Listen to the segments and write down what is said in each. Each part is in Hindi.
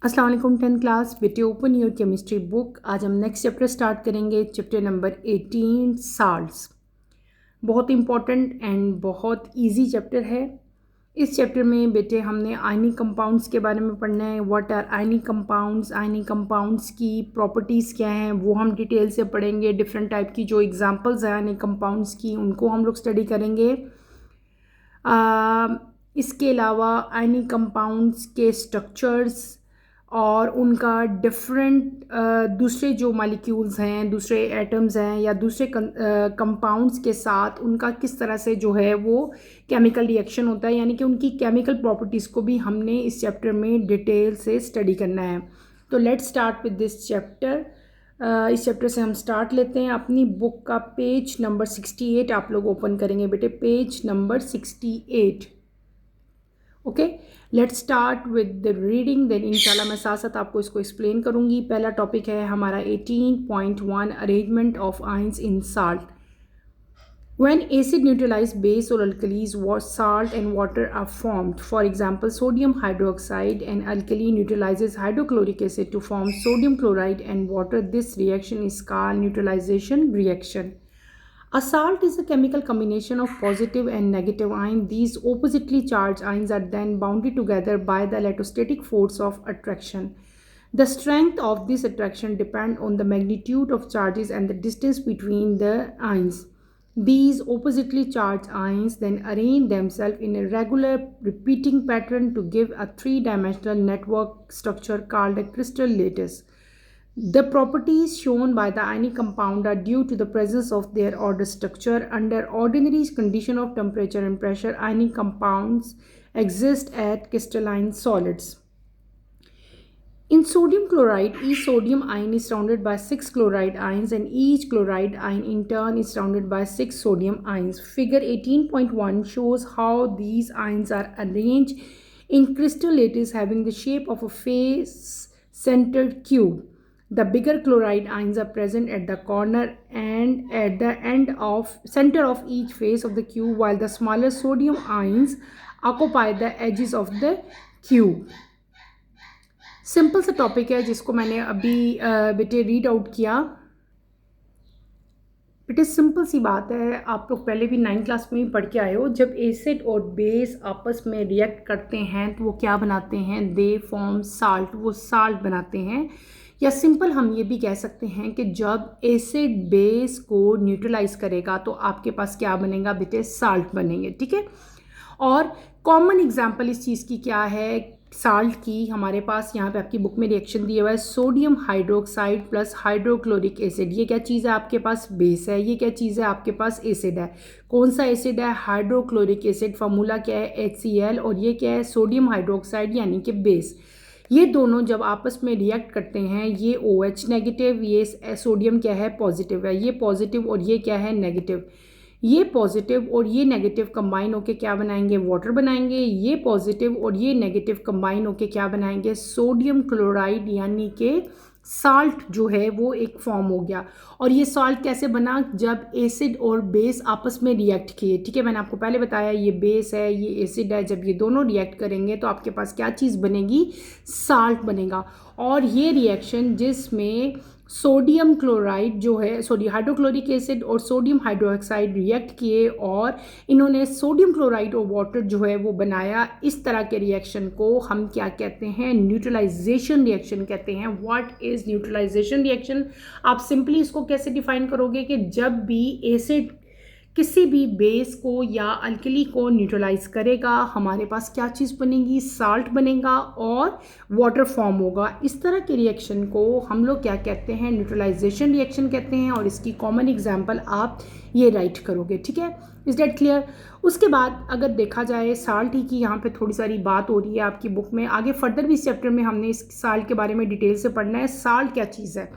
अस्सलाम वालेकुम 10th क्लास बेटे ओपन योर केमिस्ट्री बुक। आज हम नेक्स्ट चैप्टर स्टार्ट करेंगे, चैप्टर नंबर 18 साल्ट्स। बहुत इंपॉर्टेंट एंड बहुत इजी चैप्टर है। इस चैप्टर में बेटे हमने आयनिक कंपाउंड्स के बारे में पढ़ना है। What are ionic compounds, ionic compounds की प्रॉपर्टीज़ क्या हैं वो हम डिटेल से पढ़ेंगे। डिफरेंट टाइप की जो एग्जांपल्स हैं आयनिक कंपाउंड्स की उनको हम लोग स्टडी करेंगे। इसके अलावा आयनिक कंपाउंड्स के स्ट्रक्चर्स और उनका डिफरेंट दूसरे जो मॉलिक्यूल्स हैं, दूसरे एटम्स हैं या दूसरे कंपाउंड्स के साथ उनका किस तरह से जो है वो केमिकल रिएक्शन होता है, यानी कि उनकी केमिकल प्रॉपर्टीज़ को भी हमने इस चैप्टर में डिटेल से स्टडी करना है। तो let's start with this chapter. इस चैप्टर से हम स्टार्ट लेते हैं। अपनी बुक का पेज नंबर 68 आप लोग ओपन करेंगे बेटे, page number 68। Okay, let's start with the reading, then इंशाल्लाह मैं साथ साथ आपको इसको एक्सप्लेन करूंगी। पहला टॉपिक है हमारा 18.1 arrangement of ions in salt. When acid neutralize base or alkalis, salt and water are formed. For example, sodium hydroxide and alkali neutralizes hydrochloric acid to form sodium chloride and water. This reaction is called neutralization reaction. A salt is a chemical combination of positive and negative ions. These oppositely charged ions are then bounded together by the electrostatic force of attraction. The strength of this attraction depends on the magnitude of charges and the distance between the ions. These oppositely charged ions then arrange themselves in a regular repeating pattern to give a three-dimensional network structure called a crystal lattice. The properties shown by the ionic compound are due to the presence of their ordered structure. Under ordinary condition of temperature and pressure, ionic compounds exist at crystalline solids. In sodium chloride, each sodium ion is surrounded by 6 chloride ions and each chloride ion in turn is surrounded by 6 sodium ions. Figure 18.1 shows how these ions are arranged in crystal lattice having the shape of a face-centered cube. The bigger chloride ions are present at the corner and at the center of each face of the cube, while the smaller sodium ions occupy the edges of the cube. Simple सा टॉपिक है जिसको मैंने अभी बेटे रीड आउट किया। बेटे सिंपल सी बात है, आप लोग पहले भी 9th क्लास में ही पढ़ के आए हो। जब एसिड और बेस आपस में रिएक्ट करते हैं तो वो क्या बनाते हैं, दे फॉर्म साल्ट, वो साल्ट बनाते हैं। या सिंपल हम ये भी कह सकते हैं कि जब एसिड बेस को न्यूट्रलाइज करेगा तो आपके पास क्या बनेगा बेटे, साल्ट बनेंगे। ठीक है, और कॉमन एग्जांपल इस चीज़ की क्या है साल्ट की, हमारे पास यहाँ पे आपकी बुक में रिएक्शन दिया हुआ है, sodium hydroxide plus hydrochloric acid. ये क्या चीज़ है आपके पास, बेस है। ये क्या चीज़ है आपके पास, एसिड है। कौन सा एसिड है, हाइड्रोक्लोरिक एसिड। फार्मूला क्या है, HCl, और ये क्या है, सोडियम हाइड्रोक्साइड यानी कि बेस। ये दोनों जब आपस में रिएक्ट करते हैं, ये OH नेगेटिव, ये सोडियम क्या है, पॉजिटिव है। ये पॉजिटिव और ये क्या है, नेगेटिव। ये पॉजिटिव और ये नेगेटिव कंबाइन होके क्या बनाएंगे, वाटर बनाएंगे। ये पॉजिटिव और ये नेगेटिव कंबाइन होके क्या बनाएंगे, सोडियम क्लोराइड यानी कि साल्ट जो है वो एक फॉर्म हो गया। और ये साल्ट कैसे बना, जब एसिड और बेस आपस में रिएक्ट किए। ठीक है, मैंने आपको पहले बताया ये बेस है, ये एसिड है। जब ये दोनों रिएक्ट करेंगे तो आपके पास क्या चीज़ बनेगी, साल्ट बनेगा। और ये रिएक्शन जिसमें सोडियम क्लोराइड जो है, हाइड्रोक्लोरिक एसिड और सोडियम हाइड्रोक्साइड रिएक्ट किए और इन्होंने सोडियम क्लोराइड और वाटर जो है वो बनाया। इस तरह के रिएक्शन को हम क्या कहते हैं, न्यूट्रलाइजेशन रिएक्शन कहते हैं। व्हाट इज़ न्यूट्रलाइजेशन रिएक्शन, आप सिंपली इसको कैसे डिफाइन करोगे कि जब भी एसिड किसी भी बेस को या अल्कली को न्यूट्रलाइज करेगा, हमारे पास क्या चीज़ बनेगी, साल्ट बनेगा और वाटर फॉर्म होगा। इस तरह के रिएक्शन को हम लोग क्या कहते हैं, न्यूट्रलाइजेशन रिएक्शन कहते हैं। और इसकी कॉमन एग्जांपल आप ये राइट करोगे। ठीक है, इज दैट क्लियर। उसके बाद अगर देखा जाए साल्ट ही की यहाँ पे थोड़ी सारी बात हो रही है आपकी बुक में, आगे फर्दर भी इस चैप्टर में हमने इस साल्ट के बारे में डिटेल से पढ़ना है। साल्ट क्या चीज़ है,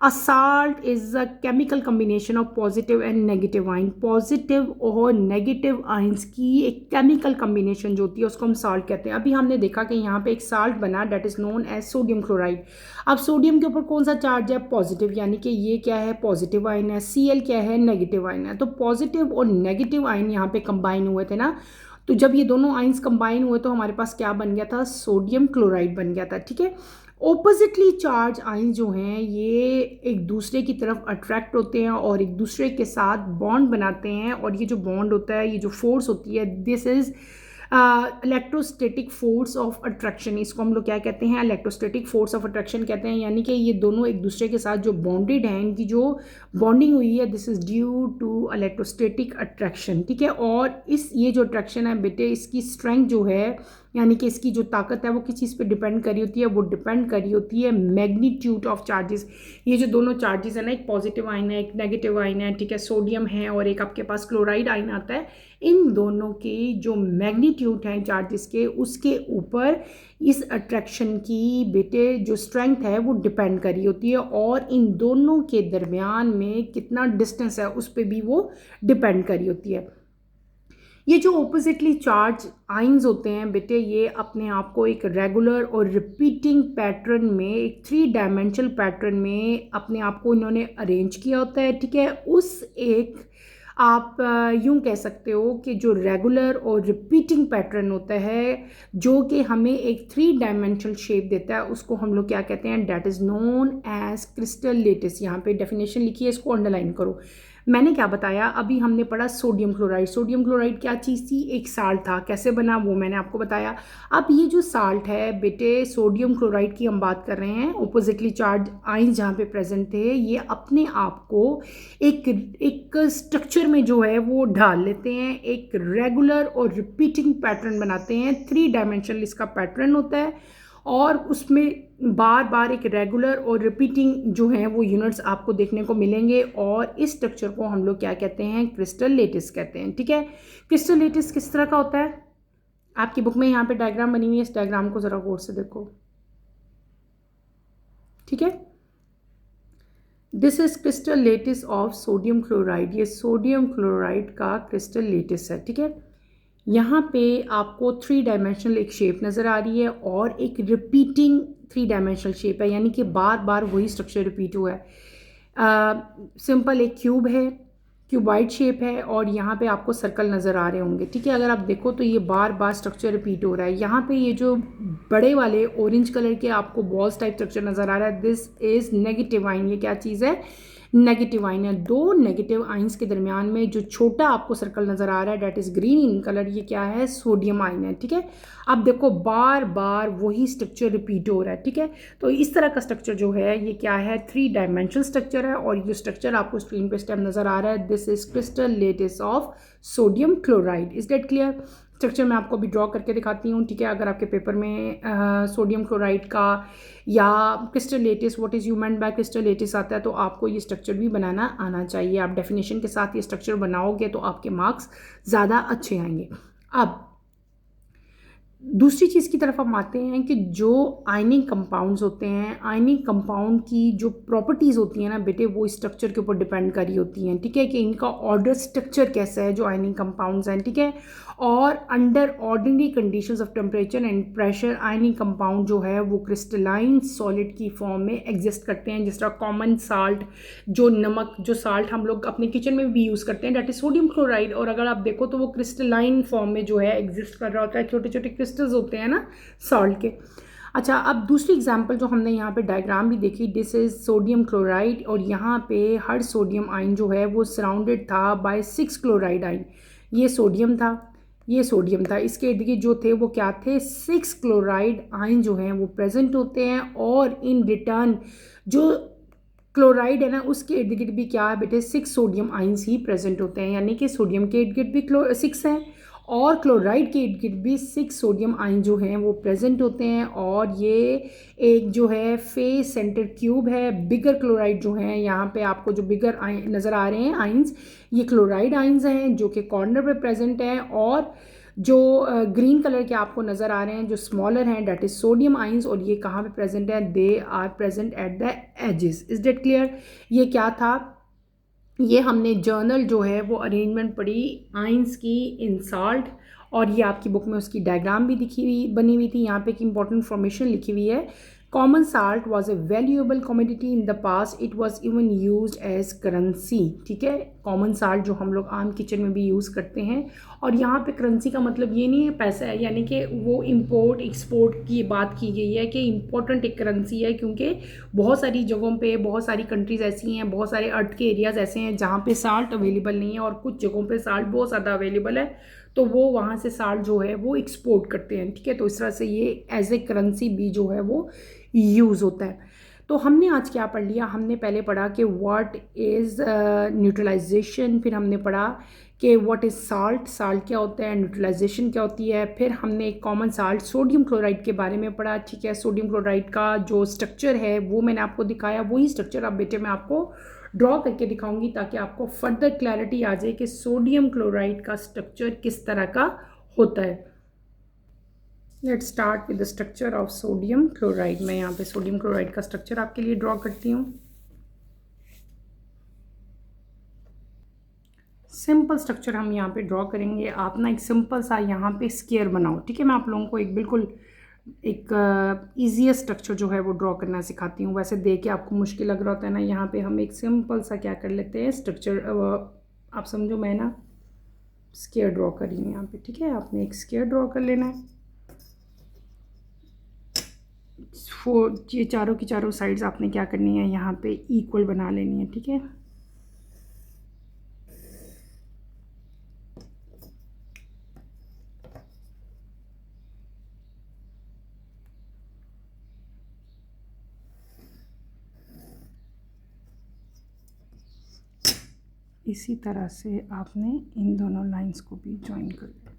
A salt is a chemical combination of positive and negative ion. Positive और नेगेटिव आयंस की एक केमिकल कम्बिनेशन जो होती है उसको हम साल्ट कहते हैं। अभी हमने देखा कि यहाँ पे एक साल्ट बना, that is known as sodium chloride. अब सोडियम के ऊपर कौन सा चार्ज है, पॉजिटिव, यानी कि ये क्या है, पॉजिटिव आयन है। Cl क्या है, नेगेटिव आयन है। तो पॉजिटिव और नेगेटिव आयन यहाँ पे कंबाइन हुए थे ना, तो जब ये दोनों आइंस कंबाइन हुए तो हमारे पास क्या बन गया था, सोडियम क्लोराइड बन गया था, ठीक है। ऑपोजिटली चार्ज आइंस जो हैं ये एक दूसरे की तरफ अट्रैक्ट होते हैं और एक दूसरे के साथ बॉन्ड बनाते हैं, और ये जो बॉन्ड होता है, ये जो फोर्स होती है, this is electrostatic force of attraction. इसको हम लोग क्या कहते हैं, इलेक्ट्रोस्टैटिक फोर्स ऑफ अट्रैक्शन कहते हैं। यानी कि ये दोनों एक दूसरे के साथ जो बॉन्डेड हैं, इनकी जो बॉन्डिंग हुई है, this is due to electrostatic attraction, ठीक है। और ये जो अट्रैक्शन है बेटे, इसकी स्ट्रेंथ जो है, यानी कि इसकी जो ताकत है वो किस चीज़ पे डिपेंड करी होती है, वो डिपेंड करी होती है मैग्नीट्यूड ऑफ चार्जेस। ये जो दोनों चार्जेस है ना, एक पॉजिटिव आइन है, एक नेगेटिव आइन है, ठीक है, सोडियम है और एक आपके पास क्लोराइड आइन आता है। इन दोनों के जो मैग्नीट्यूड हैं चार्जेस के, उसके ऊपर इस अट्रैक्शन की बेटे जो स्ट्रेंथ है वो डिपेंड करी होती है, और इन दोनों के दरमियान में कितना डिस्टेंस है उस पर भी वो डिपेंड करी होती है। ये जो ऑपोजिटली चार्ज आइंस होते हैं बेटे, ये अपने आप को एक रेगुलर और रिपीटिंग पैटर्न में, एक 3 डायमेंशनल पैटर्न में अपने आप को इन्होंने अरेंज किया होता है, ठीक है। उस एक आप यूं कह सकते हो कि जो रेगुलर और रिपीटिंग पैटर्न होता है जो कि हमें एक 3 डायमेंशनल शेप देता है, उसको हम लोग क्या कहते हैं, that is known as crystal lattice. यहाँ पे डेफिनेशन लिखी है, इसको अंडरलाइन करो। मैंने क्या बताया, अभी हमने पढ़ा सोडियम क्लोराइड। सोडियम क्लोराइड क्या चीज़ थी, एक साल्ट था। कैसे बना वो मैंने आपको बताया। अब ये जो साल्ट है बेटे, सोडियम क्लोराइड की हम बात कर रहे हैं, ऑपोजिटली चार्ज आइंस जहाँ पे प्रेजेंट थे, ये अपने आप को एक स्ट्रक्चर में जो है वो ढाल लेते हैं, एक रेगुलर और रिपीटिंग पैटर्न बनाते हैं। 3 डायमेंशनल इसका पैटर्न होता है, और उसमें बार बार एक रेगुलर और रिपीटिंग जो है वो यूनिट्स आपको देखने को मिलेंगे, और इस स्ट्रक्चर को हम लोग क्या कहते हैं, क्रिस्टल लेटिस कहते हैं, ठीक है। क्रिस्टल लेटिस किस तरह का होता है, आपकी बुक में यहाँ पे डायग्राम बनी हुई है, इस डायग्राम को ज़रा गौर से देखो, ठीक है। This is crystal lettuce of sodium chloride. ये सोडियम क्लोराइड का क्रिस्टल लेटिस है, ठीक है। यहाँ पे आपको 3 डायमेंशनल एक शेप नज़र आ रही है और एक रिपीटिंग 3 डायमेंशनल शेप है, यानी कि बार बार वही स्ट्रक्चर रिपीट हुआ है। सिंपल एक क्यूब है, क्यूबाइड शेप है, और यहाँ पे आपको सर्कल नज़र आ रहे होंगे, ठीक है। अगर आप देखो तो ये बार बार स्ट्रक्चर रिपीट हो रहा है। यहाँ पे ये जो बड़े वाले ऑरेंज कलर के आपको बॉल्स टाइप स्ट्रक्चर नज़र आ रहा है, दिस इज़ नेगेटिव आइन। ये क्या चीज़ है, नेगेटिव आइन है। 2 नेगेटिव आइंस के दरमियान में जो छोटा आपको सर्कल नज़र आ रहा है, that is green in colour, ये क्या है, सोडियम आइन है, ठीक है। अब देखो बार बार वही स्ट्रक्चर रिपीट हो रहा है, ठीक है। तो इस तरह का स्ट्रक्चर जो है ये क्या है, 3 डायमेंशनल स्ट्रक्चर है, और ये स्ट्रक्चर आपको स्क्रीन पे स्टेप नज़र आ रहा है, this is crystal lettuce of sodium chloride. Is that clear. Structure मैं आपको अभी ड्रॉ करके दिखाती हूँ, ठीक है। अगर आपके पेपर में सोडियम क्लोराइड का या crystal lettuce, what is you meant by crystal lettuce आता है, तो आपको ये स्ट्रक्चर भी बनाना आना चाहिए। आप डेफिनेशन के साथ ये स्ट्रक्चर बनाओगे तो आपके मार्क्स ज़्यादा अच्छे आएंगे। अब दूसरी चीज़ की तरफ हम आते हैं कि जो आयनिक कंपाउंड्स होते हैं, आयनिक कंपाउंड की जो प्रॉपर्टीज़ होती हैं ना बेटे, वो स्ट्रक्चर के ऊपर डिपेंड करी होती हैं, ठीक है, कि इनका ऑर्डर स्ट्रक्चर कैसा है जो आयनिक कंपाउंड्स हैं, ठीक है। और under ordinary conditions of temperature and pressure ionic compound जो है वो क्रिस्टलाइन सॉलिड की फॉर्म में एग्जिस्ट करते हैं, जिस तरह कॉमन साल्ट, जो नमक, जो साल्ट हम लोग अपने किचन में भी यूज़ करते हैं, डेट इज सोडियम क्लोराइड। और अगर आप देखो तो वो क्रिस्टलाइन फॉर्म में जो है एग्जिस्ट कर रहा होता है, छोटे छोटे क्रिस्टल्स होते हैं ना सॉल्ट के। अच्छा, अब दूसरी एग्जांपल जो हमने यहाँ पे डायग्राम भी देखी, दिस इज सोडियम क्लोराइड, और यहाँ पे हर सोडियम आइन जो है वो सराउंडेड था बाय 6 क्लोराइड आइन। ये सोडियम था, ये सोडियम था, इसके इर्द गिर्द जो थे वो क्या थे, 6 क्लोराइड आइन जो हैं वो प्रेजेंट होते हैं, और इन रिटर्न जो क्लोराइड है ना उसके इर्द गिर्द भी क्या है बेटे, 6 सोडियम आइंस ही प्रेजेंट होते हैं। यानी कि सोडियम के इर्द गिर्द भी 6 हैं, और क्लोराइड के इर्द गिर्द भी 6 सोडियम आइन जो हैं वो प्रेजेंट होते हैं। और ये एक जो है फेस सेंटर क्यूब है। बिगर क्लोराइड जो हैं, यहाँ पे आपको जो बिगर नज़र आ रहे हैं आइंस, ये क्लोराइड आइंस हैं जो कि कॉर्नर पे प्रेजेंट हैं, और जो ग्रीन कलर के आपको नज़र आ रहे हैं जो स्मॉलर हैं, डेट इज सोडियम आइंस, और ये कहाँ पे प्रेजेंट है, they are present at the edges. Is that clear. ये क्या था, ये हमने जर्नल जो है वो अरेंजमेंट पढ़ी आइंस की इन साल्ट, और ये आपकी बुक में उसकी डायग्राम भी दिखी हुई बनी हुई थी। यहाँ पे एक इंपॉर्टेंट इन्फॉर्मेशन लिखी हुई है, common salt was a valuable commodity in the past, it was even use as currency. ठीक है, कॉमन साल्ट जो हम लोग आम किचन में भी यूज़ करते हैं। और यहाँ पे करेंसी का मतलब ये नहीं है पैसा है, यानी कि वो इंपोर्ट एक्सपोर्ट की बात की गई है कि इम्पोर्टेंट एक करेंसी है, क्योंकि बहुत सारी जगहों पे बहुत सारी कंट्रीज़ ऐसी हैं, बहुत सारे अर्थ के एरियाज़ ऐसे हैं जहाँ पे साल्ट अवेलेबल नहीं है, और कुछ जगहों पे साल्ट बहुत ज़्यादा अवेलेबल है, तो वो वहाँ से साल्ट जो है वो एक्सपोर्ट करते हैं। ठीक है, तो इस तरह से ये एज ए करेंसी भी जो है वो यूज़ होता है। तो हमने आज क्या पढ़ लिया, हमने पहले पढ़ा कि व्हाट इज़ न्यूट्रलाइजेशन, फिर हमने पढ़ा कि व्हाट इज़ साल्ट, साल्ट क्या होता है, न्यूट्रलाइजेशन क्या होती है, फिर हमने एक कॉमन साल्ट सोडियम क्लोराइड के बारे में पढ़ा। ठीक है, सोडियम क्लोराइड का जो स्ट्रक्चर है वो मैंने आपको दिखाया, वही स्ट्रक्चर अब बेटे मैं आपको ड्रॉ करके दिखाऊंगी ताकि आपको फर्दर क्लैरिटी आ जाए कि सोडियम क्लोराइड का स्ट्रक्चर किस तरह का होता है। Let's start with the structure of sodium chloride. मैं यहाँ पे सोडियम क्लोराइड का स्ट्रक्चर आपके लिए ड्रॉ करती हूँ। सिंपल स्ट्रक्चर हम यहाँ पे ड्रॉ करेंगे। आप ना एक सिंपल सा यहाँ पे स्क्वायर बनाओ। ठीक है, मैं आप लोगों को एक बिल्कुल एक ईजीएस्ट स्ट्रक्चर जो है वो ड्रॉ करना सिखाती हूँ। वैसे देख के आपको मुश्किल लग रहा होता है ना, यहाँ पे हम एक सिंपल सा क्या कर लेते हैं स्ट्रक्चर, आप समझो मैं ना स्क्वायर ड्रॉ कर रही हूँ यहाँ पे। ठीक है, आपने एक स्क्वायर ड्रॉ कर लेना है। ये चारों की चारों साइड्स आपने क्या करनी है, यहाँ पे इक्वल बना लेनी है। ठीक है, इसी तरह से आपने इन दोनों लाइंस को भी ज्वाइन कर देना।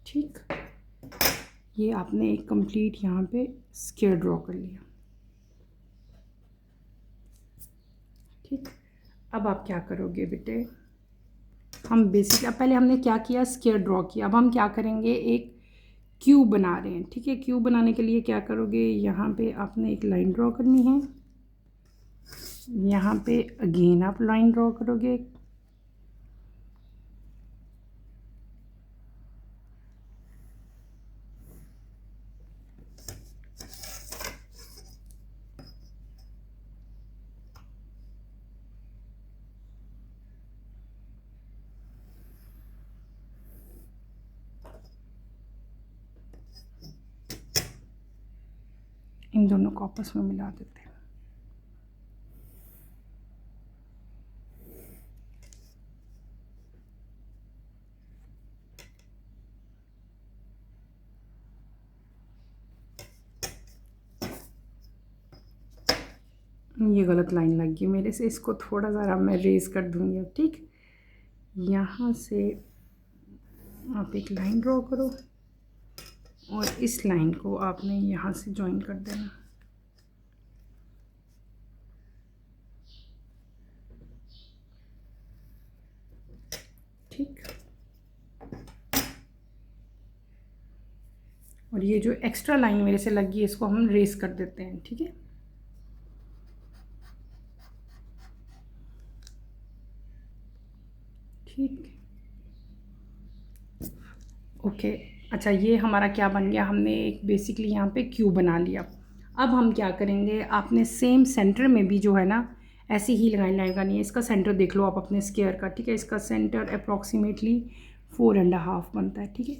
ठीक, ये आपने एक कंप्लीट यहाँ पे स्क्वायर ड्रॉ कर लिया। ठीक, अब आप क्या करोगे बेटे, हम बेसिक पहले हमने क्या किया, स्क्वायर ड्रॉ किया। अब हम क्या करेंगे, एक क्यूब बना रहे हैं। ठीक है, क्यूब बनाने के लिए क्या करोगे, यहाँ पे आपने एक लाइन ड्रॉ करनी है, यहाँ पे अगेन आप लाइन ड्रॉ करोगे, इन दोनों को आपस में मिला देते हैं। ये गलत लाइन लग गई मेरे से, इसको थोड़ा सा मैं रेज कर दूंगी अब। ठीक, यहाँ से आप एक लाइन ड्रॉ करो और इस लाइन को आपने यहाँ से ज्वाइन कर देना। ठीक, और ये जो एक्स्ट्रा लाइन मेरे से लगी है इसको हम रेस कर देते हैं। ठीक है, ठीक, ओके। अच्छा, ये हमारा क्या बन गया, हमने एक बेसिकली यहाँ पे क्यूब बना लिया। अब हम क्या करेंगे, आपने सेम सेंटर में भी जो है ना ऐसी ही लगानी है। इसका सेंटर देख लो आप अपने स्क्वायर का। ठीक है, इसका सेंटर अप्रॉक्सीमेटली 4.5 बनता है। ठीक है,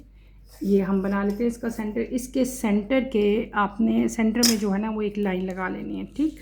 ये हम बना लेते हैं इसका सेंटर। इसके सेंटर के आपने सेंटर में जो है ना वो एक लाइन लगा लेनी है। ठीक,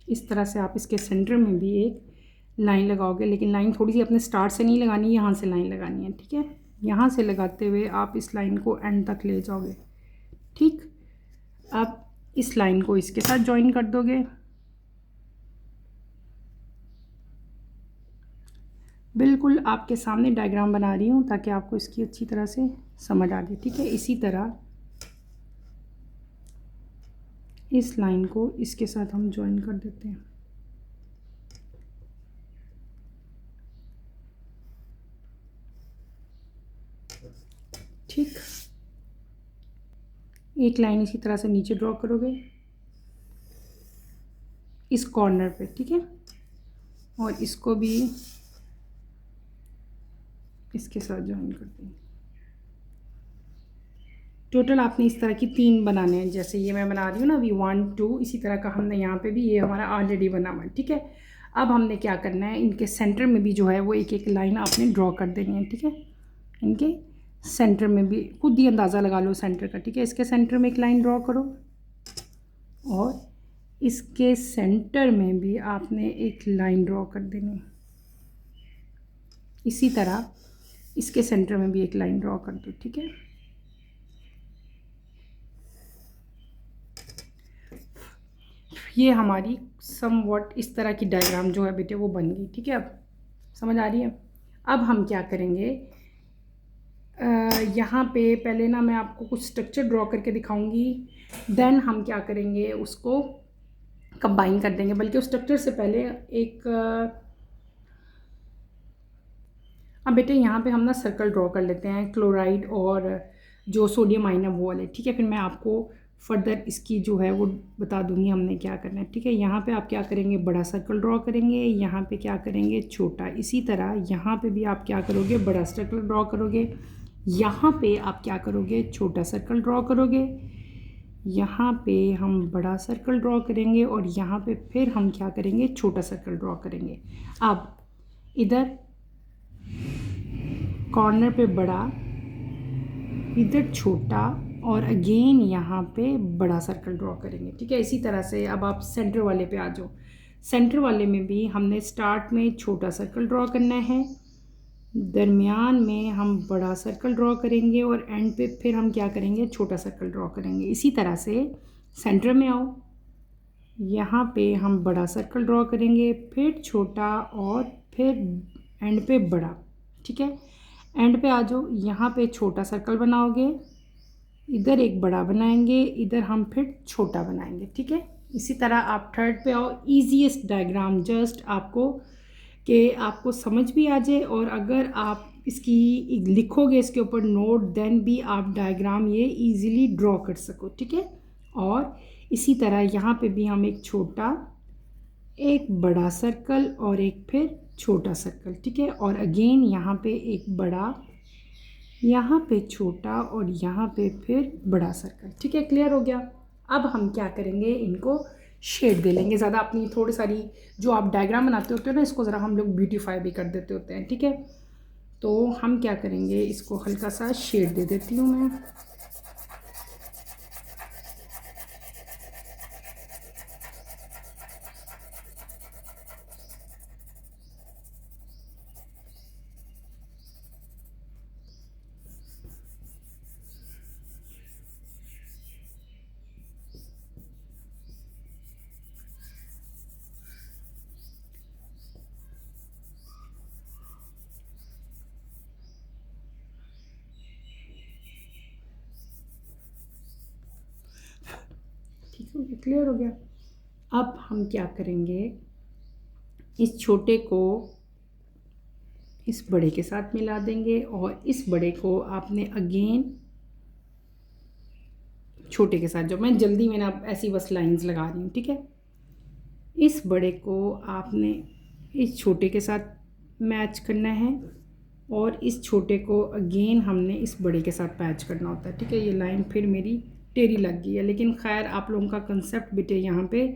इस तरह से आप इसके सेंटर में भी एक लाइन लगाओगे, लेकिन लाइन थोड़ी सी अपने स्टार्ट से नहीं लगानी, यहाँ से लाइन लगानी है। ठीक है, यहाँ से लगाते हुए आप इस लाइन को एंड तक ले जाओगे। ठीक, अब इस लाइन को इसके साथ ज्वाइन कर दोगे। बिल्कुल आपके सामने डायग्राम बना रही हूँ ताकि आपको इसकी अच्छी तरह से समझ आ जाए। ठीक है, इसी तरह इस लाइन को इसके साथ हम ज्वाइन कर देते हैं। ठीक, एक लाइन इसी तरह से नीचे ड्रॉ करोगे इस कॉर्नर पे, ठीक है, और इसको भी इसके साथ ज्वाइन कर देंगे। टोटल आपने इस तरह की 3 बनाने हैं, जैसे ये मैं बना रही हूँ ना अभी 1 2, इसी तरह का हमने यहाँ पे भी, ये हमारा ऑलरेडी बना हुआ है, ठीक है। अब हमने क्या करना है, इनके सेंटर में भी जो है वो एक एक लाइन आपने ड्रॉ कर देनी है, ठीक है। इनके सेंटर में भी खुद ही अंदाज़ा लगा लो सेंटर का, ठीक है। इसके सेंटर में एक लाइन ड्रॉ करो और इसके सेंटर में भी आपने एक लाइन ड्रॉ कर देनी है। इसी तरह इसके सेंटर में भी एक लाइन ड्रॉ कर दो, ठीक है। ये हमारी समवॉट इस तरह की डायग्राम जो है बेटे वो बन गई, ठीक है। अब समझ आ रही है। अब हम क्या करेंगे, यहाँ पे पहले ना मैं आपको कुछ स्ट्रक्चर ड्रॉ करके दिखाऊंगी, देन हम क्या करेंगे उसको कंबाइन कर देंगे। बल्कि उस स्ट्रक्चर से पहले एक अब बेटे यहाँ पे हम ना सर्कल ड्रॉ कर लेते हैं, क्लोराइड और जो सोडियम आयन है वो वाले, ठीक है। फिर मैं आपको फर्दर इसकी जो है वो बता दूंगी हमने क्या करना है, ठीक है। यहाँ पे आप क्या करेंगे, बड़ा सर्कल ड्रॉ करेंगे, यहाँ पे क्या करेंगे, छोटा। इसी तरह यहाँ पे भी आप क्या करोगे, बड़ा सर्कल ड्रॉ करोगे, यहाँ पे आप क्या करोगे, छोटा सर्कल ड्रॉ करोगे, यहाँ पे हम बड़ा सर्कल ड्रॉ करेंगे और यहाँ पे फिर हम क्या करेंगे, छोटा सर्कल ड्रॉ करेंगे। अब इधर कॉर्नर पे बड़ा, इधर छोटा, और अगेन यहाँ पे बड़ा सर्कल ड्रॉ करेंगे, ठीक है। इसी तरह से अब आप सेंटर वाले पे आ जाओ। सेंटर वाले में भी हमने स्टार्ट में छोटा सर्कल ड्रॉ करना है, दरमियान में हम बड़ा सर्कल ड्रॉ करेंगे और एंड पे फिर हम क्या करेंगे, छोटा सर्कल ड्रॉ करेंगे। इसी तरह से सेंटर में आओ, यहाँ पे हम बड़ा सर्कल ड्रॉ करेंगे, फिर छोटा और फिर एंड पे बड़ा, ठीक है। एंड पे आ जाओ, यहाँ पे छोटा सर्कल बनाओगे, इधर एक बड़ा बनाएंगे, इधर हम फिर छोटा बनाएंगे, ठीक है। इसी तरह आप थर्ड पे आओ। ईजीएस्ट डायग्राम जस्ट आपको कि आपको समझ भी आ जाए, और अगर आप इसकी लिखोगे इसके ऊपर नोट, देन भी आप डायग्राम ये इजीली ड्रॉ कर सको, ठीक है। और इसी तरह यहाँ पे भी हम एक छोटा, एक बड़ा सर्कल और एक फिर छोटा सर्कल, ठीक है। और अगेन यहाँ पे एक बड़ा, यहाँ पे छोटा और यहाँ पे फिर बड़ा सर्कल, ठीक है। क्लियर हो गया। अब हम क्या करेंगे, इनको शेड दे लेंगे। ज़्यादा अपनी थोड़ी सारी जो आप डायग्राम बनाते होते हो ना, इसको ज़रा हम लोग ब्यूटीफाई भी कर देते होते हैं, ठीक है। तो हम क्या करेंगे, इसको हल्का सा शेड दे देती हूँ मैं। ठीक हो गया, क्लियर हो गया। अब हम क्या करेंगे, इस छोटे को इस बड़े के साथ मिला देंगे और इस बड़े को आपने अगेन छोटे के साथ, जो मैं जल्दी में ना ऐसी बस लाइंस लगा रही हूँ, ठीक है। इस बड़े को आपने इस छोटे के साथ मैच करना है और इस छोटे को अगेन हमने इस बड़े के साथ मैच करना होता है, ठीक है। ये लाइन फिर मेरी टेढ़ी लग गई है, लेकिन खैर आप लोगों का कंसेप्ट बेटे यहाँ पे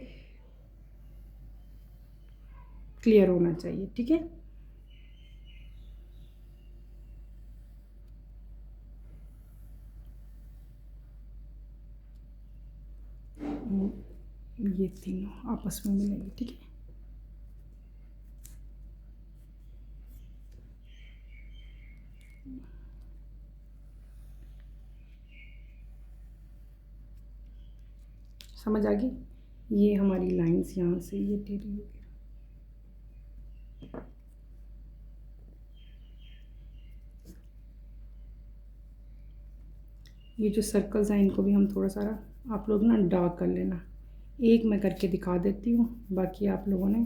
क्लियर होना चाहिए, ठीक है। ये तीनों आपस में मिलेंगे, ठीक है। समझ आ गई। ये हमारी लाइंस यहाँ से ये टेढ़ी हो गई। ये जो सर्कल्स हैं इनको भी हम थोड़ा सा आप लोग ना डार्क कर लेना, एक मैं करके दिखा देती हूँ, बाकी आप लोगों ने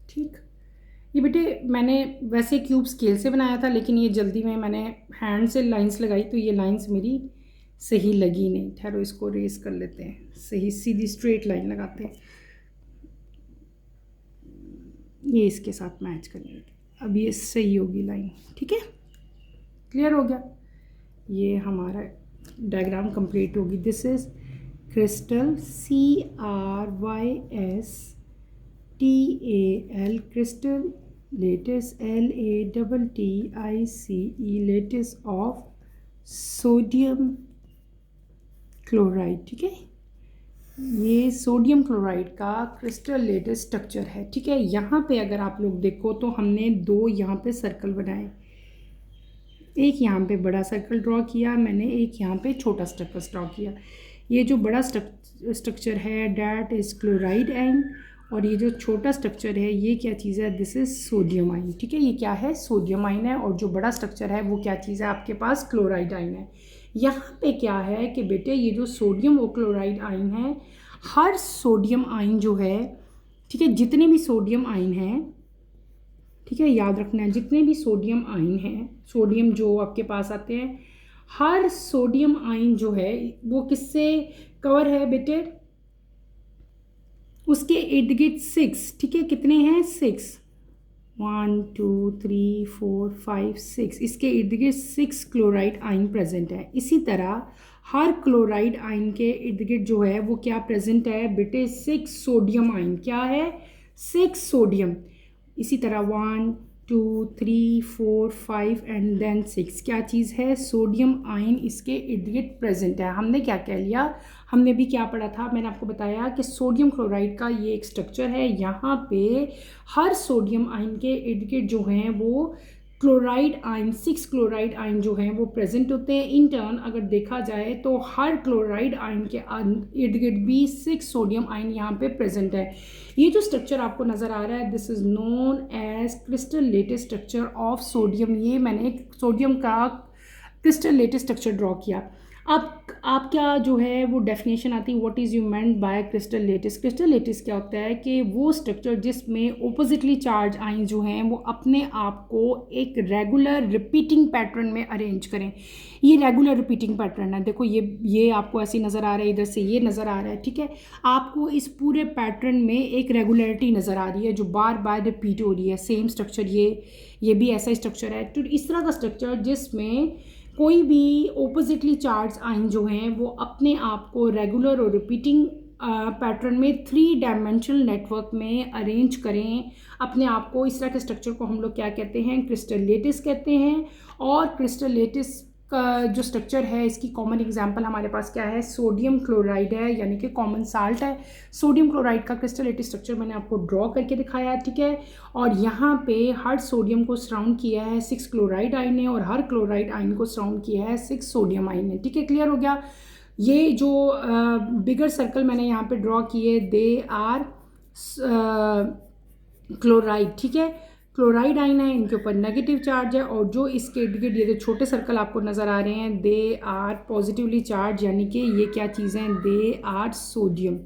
ठीक। ये बेटे मैंने वैसे क्यूब स्केल से बनाया था, लेकिन ये जल्दी में मैंने हैंड से लाइंस लगाई तो ये लाइंस मेरी सही लगी नहीं। ठहरो, इसको रेस कर लेते हैं, सही सीधी स्ट्रेट लाइन लगाते हैं, ये इसके साथ मैच करेंगे। अब ये सही होगी लाइन, ठीक है, क्लियर हो गया। ये हमारा डायग्राम कंप्लीट होगी। This is crystal, CRYSTAL, crystal lattice, LATTICE, lattice of sodium chloride, ठीक है। ये सोडियम क्लोराइड का क्रिस्टल लेटिस स्ट्रक्चर है, ठीक है। यहाँ पे अगर आप लोग देखो तो हमने दो यहाँ पे सर्कल बनाए, एक यहाँ पे बड़ा सर्कल ड्रॉ किया मैंने, एक यहाँ पे छोटा सर्कल ड्रॉ किया। ये जो बड़ा स्ट्रक्चर है डैट इज़ क्लोराइड आयन, और ये जो छोटा स्ट्रक्चर है ये क्या चीज़ है, दिस इज़ सोडियम आयन, ठीक है। ये क्या है, सोडियम आयन है, और जो बड़ा स्ट्रक्चर है वो क्या चीज़ है आपके पास, क्लोराइड आयन है। यहाँ पे क्या है कि बेटे ये जो सोडियम और क्लोराइड आयन है, हर सोडियम आयन जो है, ठीक है, जितने भी सोडियम आयन हैं, ठीक है, याद रखना है जितने भी सोडियम आयन हैं, सोडियम जो आपके पास आते हैं, हर सोडियम आयन जो है वो किससे कवर है बेटे, उसके इर्द गिर्द 6, ठीक है, कितने हैं 6, 1 2 3 4 5 6, इसके इर्द गिर्द 6 क्लोराइड आयन प्रेजेंट है। इसी तरह हर क्लोराइड आयन के इर्द गिर्द जो है वो क्या प्रेजेंट है बेटे, 6 सोडियम आयन, क्या है 6 सोडियम। इसी तरह 1 2 3 4 5 एंड देन 6 क्या चीज़ है, सोडियम आयन इसके इर्द गिर्द प्रेजेंट है। हमने क्या कह लिया, हमने भी क्या पढ़ा था, मैंने आपको बताया कि सोडियम क्लोराइड का ये एक स्ट्रक्चर है, यहाँ पे हर सोडियम आयन के इर्द गिर्द जो हैं वो क्लोराइड आयन, 6 क्लोराइड आयन जो हैं वो प्रेजेंट होते हैं। इन टर्न अगर देखा जाए तो हर क्लोराइड आयन के इर्द गिर्द भी 6 सोडियम आयन यहाँ पे प्रेजेंट है। ये जो स्ट्रक्चर आपको नज़र आ रहा है this is known as crystal lattice structure of sodium. ये मैंने सोडियम का क्रिस्टल लेटिस स्ट्रक्चर ड्रॉ किया। अब आप क्या जो है वो डेफिनेशन आती है, what is you meant by crystal lettuce. Crystal lettuce क्या होता है कि वो स्ट्रक्चर जिसमें ओपोजिटली चार्ज आयन जो हैं वो अपने आप को एक रेगुलर रिपीटिंग पैटर्न में अरेंज करें। ये रेगुलर रिपीटिंग पैटर्न है, देखो ये आपको ऐसी नज़र आ रहा है, इधर से ये नज़र आ रहा है, ठीक है। आपको इस पूरे पैटर्न में एक रेगुलरिटी नज़र आ रही है जो बार बार रिपीट हो रही है, सेम स्ट्रक्चर, ये भी ऐसा ही स्ट्रक्चर है। तो इस तरह का स्ट्रक्चर जिसमें कोई भी ओपोजिटली चार्ज आयन जो हैं वो अपने आप को रेगुलर और रिपीटिंग पैटर्न में 3 डायमेंशनल नेटवर्क में अरेंज करें अपने आप को, इस तरह के स्ट्रक्चर को हम लोग क्या कहते हैं, क्रिस्टल लेटिस कहते हैं। और क्रिस्टल लेटिस का जो स्ट्रक्चर है इसकी कॉमन एग्जांपल हमारे पास क्या है, सोडियम क्लोराइड है, यानी कि कॉमन साल्ट है। सोडियम क्लोराइड का क्रिस्टल लेटिस स्ट्रक्चर मैंने आपको ड्रॉ करके दिखाया है, ठीक है। और यहाँ पे हर सोडियम को सराउंड किया है 6 क्लोराइड आयन ने, और हर क्लोराइड आयन को सराउंड किया है 6 सोडियम आयन ने, ठीक है, क्लियर हो गया। ये जो बिगर सर्कल मैंने यहाँ पे ड्रॉ किए दे आर क्लोराइड, ठीक है, क्लोराइड आयन है, इनके ऊपर नेगेटिव चार्ज है। और जो इसके इर्द गिर्द ये जो छोटे सर्कल आपको नज़र आ रहे हैं दे आर पॉजिटिवली चार्ज, यानी कि ये क्या चीज़ हैं, दे आर सोडियम,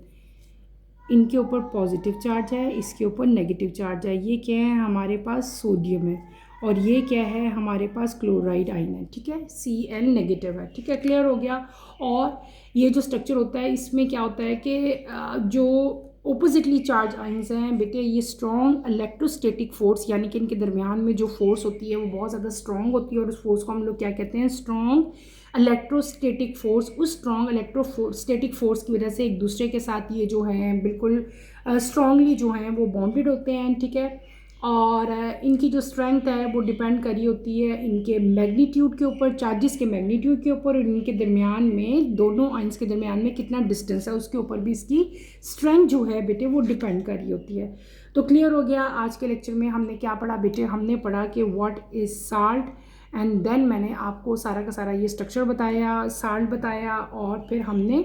इनके ऊपर पॉजिटिव चार्ज है, इसके ऊपर नेगेटिव चार्ज है। ये क्या है, हमारे पास सोडियम है, और ये क्या है, हमारे पास क्लोराइड आयन है, ठीक है, Cl नेगेटिव है, ठीक है, क्लियर हो गया। और ये जो स्ट्रक्चर होता है इसमें क्या होता है कि जो ओपोजिटली चार्ज आयंस हैं बेटे, ये स्ट्रॉन्ग इलेक्ट्रोस्टैटिक फोर्स, यानी कि इनके दरमियान में जो फोर्स होती है वो बहुत ज़्यादा स्ट्रॉन्ग होती है, और उस फोर्स को हम लोग क्या कहते हैं, स्ट्रॉन्ग इलेक्ट्रोस्टैटिक फोर्स। उस स्ट्रॉन्ग इलेक्ट्रोस्टैटिक फोर्स की वजह से एक दूसरे के साथ ये जो हैं बिल्कुल स्ट्रॉन्गली जो हैं वो बॉन्डेड होते हैं, ठीक है। और इनकी जो स्ट्रेंथ है वो डिपेंड करी होती है इनके मैग्नीट्यूड के ऊपर, चार्जेस के मैग्नीट्यूड के ऊपर, और इनके दरमियान में, दोनों आयंस के दरमियान में कितना डिस्टेंस है उसके ऊपर भी इसकी स्ट्रेंथ जो है बेटे वो डिपेंड करी होती है। तो क्लियर हो गया। आज के लेक्चर में हमने क्या पढ़ा बेटे, हमने पढ़ा कि what is salt, and then मैंने आपको सारा का सारा ये स्ट्रक्चर बताया, साल्ट बताया, और फिर हमने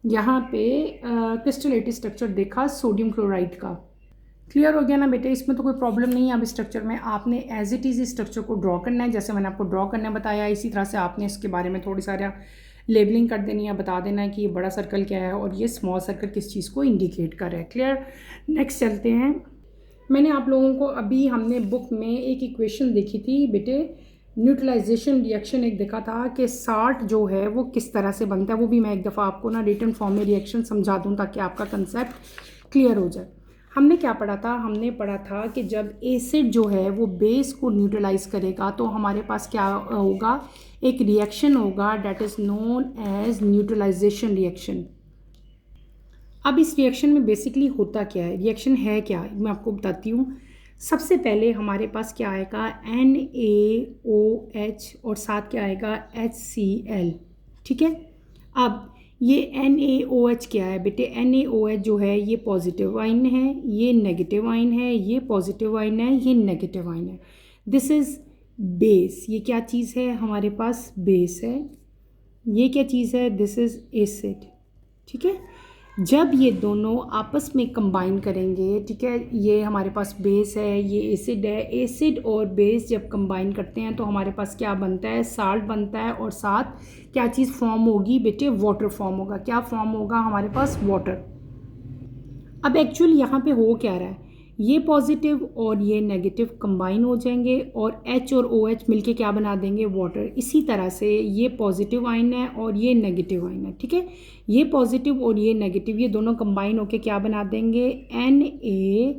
यहाँ पे क्रिस्टलेटिक स्ट्रक्चर देखा सोडियम क्लोराइड का। क्लियर हो गया ना बेटे, इसमें तो कोई प्रॉब्लम नहीं है। अब स्ट्रक्चर में आपने एज इट इज़ स्ट्रक्चर को ड्रॉ करना है, जैसे मैंने आपको ड्रॉ करना बताया, इसी तरह से आपने इसके बारे में थोड़ी सारा लेबलिंग कर देनी है, बता देना है कि ये बड़ा सर्कल क्या है और ये स्मॉल सर्कल किस चीज़ को इंडिकेट कर रहा है। क्लियर। नेक्स्ट चलते हैं। मैंने आप लोगों को अभी हमने बुक में एक इक्वेशन देखी थी बेटे, न्यूट्रलाइजेशन रिएक्शन एक देखा था कि साल्ट जो है वो किस तरह से बनता है, वो भी मैं एक दफ़ा आपको ना रिटन फॉर्म में रिएक्शन समझा दूँ ताकि आपका कंसेप्ट क्लियर हो जाए। हमने क्या पढ़ा था? हमने पढ़ा था कि जब एसिड जो है वो बेस को न्यूट्रलाइज करेगा तो हमारे पास क्या होगा, एक रिएक्शन होगा that is known as neutralisation reaction. अब इस रिएक्शन में बेसिकली होता क्या है, रिएक्शन है क्या, मैं आपको बताती हूँ। सबसे पहले हमारे पास क्या आएगा, NaOH और साथ क्या आएगा, HCl। ठीक है। अब ये NaOH क्या है बेटे, NaOH जो है ये पॉजिटिव आयन है, ये नेगेटिव आयन है, ये पॉजिटिव आयन है, ये नेगेटिव आयन है। This is base. ये क्या चीज़ है, हमारे पास बेस है। ये क्या चीज़ है, दिस इज़ एसिड। ठीक है। जब ये दोनों आपस में कंबाइन करेंगे, ठीक है, ये हमारे पास बेस है, ये एसिड है, एसिड और बेस जब कंबाइन करते हैं तो हमारे पास क्या बनता है, साल्ट बनता है। और साथ क्या चीज़ फॉर्म होगी बेटे, वाटर फॉर्म होगा। क्या फॉर्म होगा हमारे पास, वाटर। अब एक्चुअली यहाँ पे हो क्या रहा है, ये पॉजिटिव और ये नेगेटिव कंबाइन हो जाएंगे और H और OH मिलके क्या बना देंगे, वाटर। इसी तरह से ये पॉजिटिव आयन है और ये नेगेटिव आयन है। ठीक है। ये पॉजिटिव और ये नेगेटिव ये दोनों कंबाइन होके क्या बना देंगे, NaCl,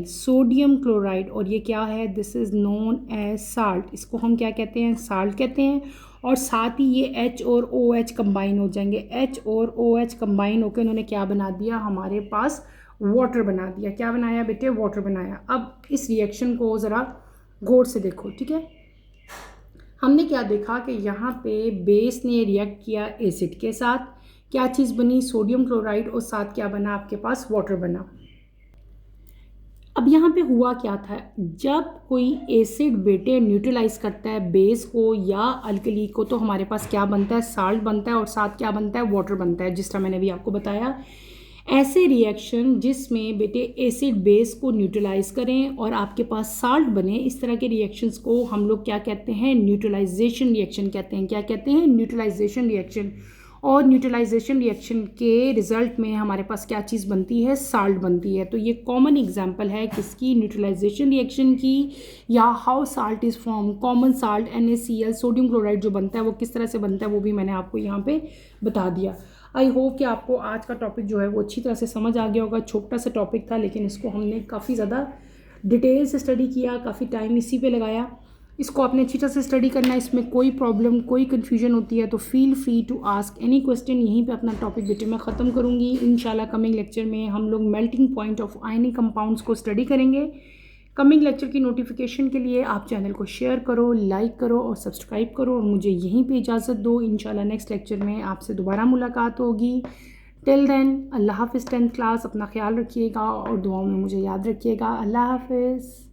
सोडियम क्लोराइड। और ये क्या है, this is known as salt. इसको हम क्या कहते हैं, साल्ट कहते हैं। और साथ ही ये H और OH कंबाइन हो जाएंगे। H और OH कंबाइन होकर उन्होंने क्या बना दिया, हमारे पास वाटर बना दिया। क्या बनाया बेटे, वाटर बनाया। अब इस रिएक्शन को ज़रा गौर से देखो। ठीक है। हमने क्या देखा कि यहाँ पे बेस ने रिएक्ट किया एसिड के साथ, क्या चीज़ बनी, सोडियम क्लोराइड, और साथ क्या बना, आपके पास वाटर बना। अब यहाँ पे हुआ क्या था, जब कोई एसिड बेटे न्यूट्रलाइज करता है बेस को या अल्कली को तो हमारे पास क्या बनता है, साल्ट बनता है और साथ क्या बनता है, वाटर बनता है, जिस तरह मैंने भी आपको बताया। ऐसे रिएक्शन जिसमें बेटे एसिड बेस को न्यूट्रलाइज करें और आपके पास साल्ट बने, इस तरह के रिएक्शंस को हम लोग क्या कहते हैं, न्यूट्रलाइजेशन रिएक्शन कहते हैं। क्या कहते हैं, न्यूट्रलाइजेशन रिएक्शन। और न्यूट्रलाइजेशन रिएक्शन के रिजल्ट में हमारे पास क्या चीज़ बनती है, साल्ट बनती है। तो ये कॉमन एग्जांपल है किसकी, न्यूट्रलाइजेशन रिएक्शन की, या how salt is form. Common salt NaCl, sodium chloride जो बनता है वो किस तरह से बनता है वो भी मैंने आपको यहाँ पे बता दिया। आई होप कि आपको आज का टॉपिक जो है वो अच्छी तरह से समझ आ गया होगा। छोटा सा टॉपिक था लेकिन इसको हमने काफ़ी ज़्यादा डिटेल से स्टडी किया, काफ़ी टाइम इसी पे लगाया। इसको आपने अच्छी तरह से स्टडी करना है। इसमें कोई प्रॉब्लम, कोई कन्फ्यूजन होती है तो feel free to ask any question. यहीं पे अपना टॉपिक बेटे मैं ख़त्म करूँगी। इंशाल्लाह कमिंग लेक्चर में हम लोग melting point of ionic compounds को स्टडी करेंगे। कमिंग लेक्चर की नोटिफिकेशन के लिए आप चैनल को शेयर करो, लाइक करो और सब्सक्राइब करो और मुझे यहीं पे इजाज़त दो। इंशाल्लाह नेक्स्ट लेक्चर में आपसे दोबारा मुलाकात होगी। टिल देन अल्लाह हाफ़िज़। 10th क्लास, अपना ख्याल रखिएगा और दुआओं में मुझे याद रखिएगा। अल्लाह हाफ़िज़।